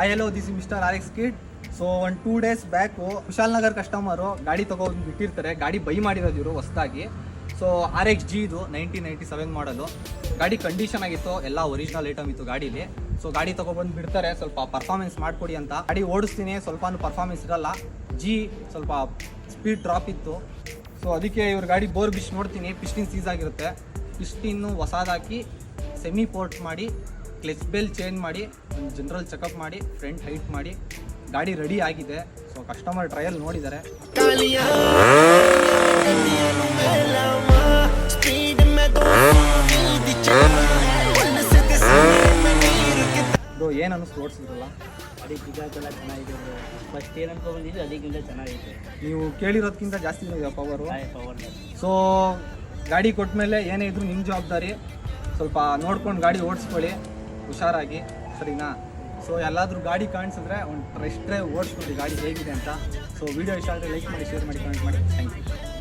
I hello this mister RX Kid. So 2 days back Kushal Nagar customer ಗಾಡಿ ತೊಗೊಂಡು ಬಿಟ್ಟಿರ್ತಾರೆ. ಗಾಡಿ ಬೈ ಮಾಡಿರೋದು ಇವರು ಹೊಸದಾಗಿ. ಸೊ RXG ಇದು 1997 ಮಾಡಲು. ಗಾಡಿ ಕಂಡೀಷನ್ ಆಗಿತ್ತು, ಎಲ್ಲ ಒರಿಜಿನಲ್ ಐಟಮ್ ಇತ್ತು ಗಾಡೀಲಿ. ಸೊ ಗಾಡಿ ತೊಗೊಬಂದು ಬಿಡ್ತಾರೆ, ಸ್ವಲ್ಪ ಪರ್ಫಾರ್ಮೆನ್ಸ್ ಮಾಡಿಕೊಡಿ ಅಂತ. ಗಾಡಿ ಓಡಿಸ್ತೀನಿ, ಸ್ವಲ್ಪ ಪರ್ಫಾರ್ಮೆನ್ಸ್ ಇರಲ್ಲ. ಸ್ವಲ್ಪ ಸ್ಪೀಡ್ ಡ್ರಾಪ್ ಇತ್ತು. ಸೊ ಅದಕ್ಕೆ ಇವ್ರ ಗಾಡಿ ಬೋರ್ ಬಿಚ್ ನೋಡ್ತೀನಿ, ಪಿಸ್ಟಿನ್ ಸೀಸ್ ಆಗಿರುತ್ತೆ. ಪಿಸ್ಟಿನ್ನು ಹೊಸದಾಕಿ ಸೆಮಿ ಪೋರ್ಟ್ ಮಾಡಿ, ಕ್ಲಚ್ ಬೆಲ್ ಚೇಂಜ್ ಮಾಡಿ, ಒಂದು ಜನರಲ್ ಚೆಕಪ್ ಮಾಡಿ, ಫ್ರಂಟ್ ಹೈಟ್ ಮಾಡಿ ಗಾಡಿ ರೆಡಿ ಆಗಿದೆ. ಸೊ ಕಸ್ಟಮರ್ ಟ್ರಯಲ್ ನೋಡಿದ್ದಾರೆ. ಏನು ಅನ್ನಿಸ್ತು ಓಡಿಸಿದ್ರಲ್ಲ? ಅದಕ್ಕಿಂತ ಚೆನ್ನಾಗಿದೆ. ಫಸ್ಟ್ ಏನು ಅನ್ಕೊಂಡ್ಬಂದಿದ್ದು ಅದಕ್ಕಿಂತ ಚೆನ್ನಾಗಿದೆ. ನೀವು ಕೇಳಿರೋದಕ್ಕಿಂತ ಜಾಸ್ತಿ ಇದೆ ಪವರು. ಪವರ್. ಸೊ ಗಾಡಿ ಕೊಟ್ಟ ಏನೇ ಇದ್ರು ನಿಮ್ಮ ಜವಾಬ್ದಾರಿ. ಸ್ವಲ್ಪ ನೋಡ್ಕೊಂಡು ಗಾಡಿ ಓಡಿಸ್ಕೊಳ್ಳಿ ಹುಷಾರಾಗಿ, ಸರಿನಾ? ಸೊ ಎಲ್ಲಾದರೂ ಗಾಡಿ ಕಾಣಿಸಿದ್ರೆ ಒಂದು ಟೆಸ್ಟ್ ಡ್ರೈವ್ ಓಡಿಸ್ಕೊಳ್ಳಿ ಗಾಡಿ ಹೇಗಿದೆ ಅಂತ. ಸೊ ವಿಡಿಯೋ ಇಷ್ಟ ಆದರೆ ಲೈಕ್ ಮಾಡಿ, ಶೇರ್ ಮಾಡಿ, ಕಮೆಂಟ್ ಮಾಡಿ. Thank you.